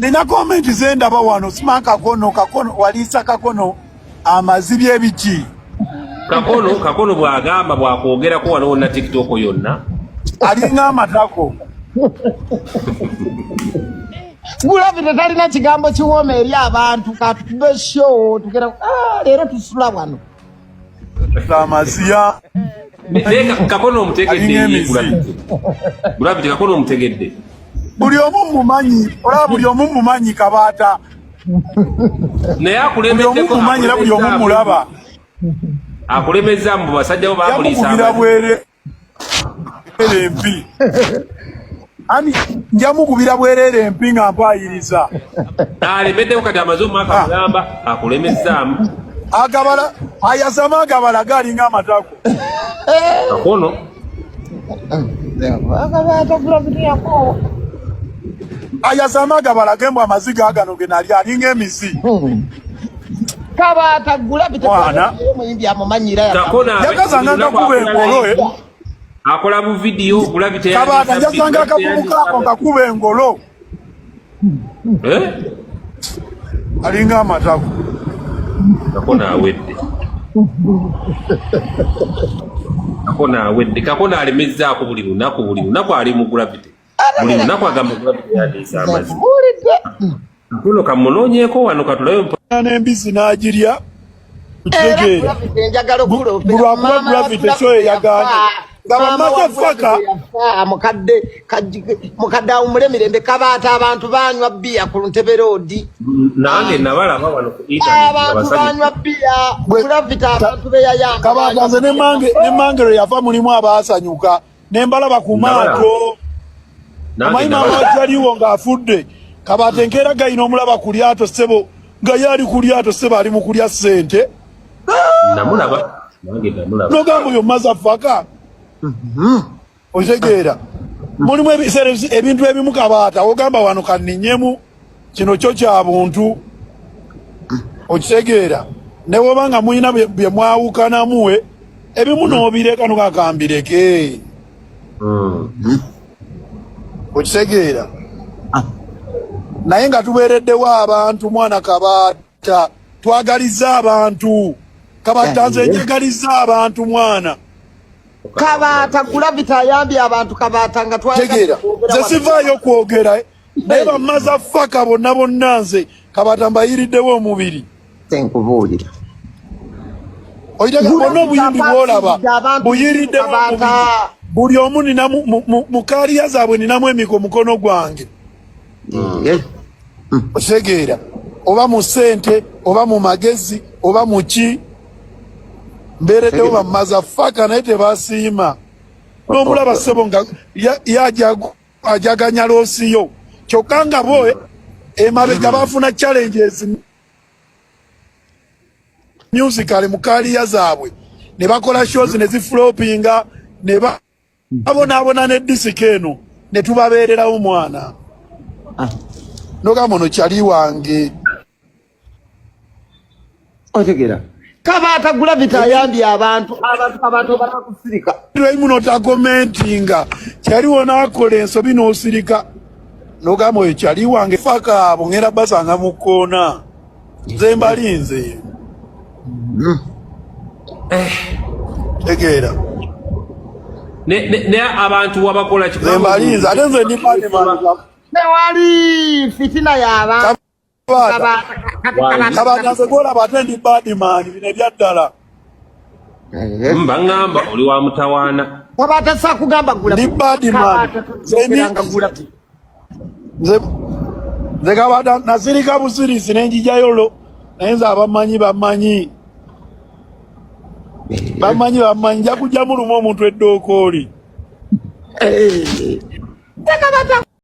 nina comment zendaba wano simaka kakono walisa kakono amazibye ebiki kakono bwagamba bwakwogera ko wano na TikTok yonna alinga amatako Gulabite talina kigambo kiwooma eri abantu katube show tugera leero tusula wano amasiya kakono omutegedde Gulabite kakono omutegedde buli omu mumanyi Kabaata naye akulemedde ko mumanyira buli omu mulaba akulemeza mu basajja bo bapolisa empi ani njamukubira bwerere empi nga mpayiriza alemeddewo kati amaze maka mulamba akulemezaamu agabala ayasama agabala galinga amatako kakono ayasama agabala gembwa amaziga agano genali alinga emisi Kabaata Gulabite muyimbi amumanyira yakazanga kuba engolo akola mu video Gulabite Kabaata yakazanga kakubukako kakuba engolo alinga amatako Kakona awedde Kakona alemezzaako buli lunaku ali mu Gulabite buli lunaku agamba Gulabite yandiisa amazzi Kakono kamunoonyeeko wano katulayo n'embisi n'agirya kutegeera bulwakuba Gulabite so eyaganye nga bamaze faka mukadde awumule mirembe Kabaata abantu banywa bbiya ku Ntebe Road nange nabalaba wano ku abantu banywa bbiya Gulabite abantu beyayamba Kabaata nze ne Mangero yafa mulimu abaasanyuka ne mbalaba ku maato amanyi maama wajjaliwo ng'afudde Kabaata enkeera gayina omulaba ku lyato ssebo nga yali ku lyato ssebo ali mu kulya ssente nogamba oyo mazafaka otegeera mulimu ebintu ebimu Kabaata ogamba wano kanninyemu kino kyo kya buntu okitegeera ne woba nga muyina bye mwawukanamuwe ebimu n'obireka nogakambireke okitegeera naye nga tubeereddewo abantu mwana Kabaata twagaliza abantu Kabaata nze njagaliza abantu mwana Kabaata Gulabite ayambye abantu Kabaata nga twagaliza nze sivaayo kwogera naye bamaza faka bonna nze Kabaata mbayiriddewo omubiri tenkubuulira oyitega bonna obuyimbi bwolaba buyiriddewo omubiri buli omu nina mu kaaliya zaabwe ninamu emiko mukono gwange otegeera oba mu ssente oba mu magezi oba mu ki mbeereddewo bamaza faka naye tebasiima n'omulaba ssebo nga ajaganya loosiyo kyokka nga bo emabega bafuna challenges musical mu kaaliya zaabwe ne bakola shows ne ziflopinga ne babonaabona ne disiki eno ne tubabeererawo mwana nogamba ono kyali wange otegeera Kabaata Gulabite ayambye abantu Kabaata barakusirika ebimu notakomentinga kyaliwo n'akola ensobi n'osirika nogamba oyo kyali wange faka abo ngenda basanga mu kkoona nze mbalinze tegeera ne abantu wabakola nze mbalinze ate nze ndi badman tewali fitina y'abantu Kabaata nze gwolaba ate ndi badman bino ebyaddala mbangamba oli wa mutawaana Kabaata sakugamba ndi badman nze Kabaata nasirika busirisi nenjijayolo naye nze abamanyi nja kujja mulumu omuntu eddookooli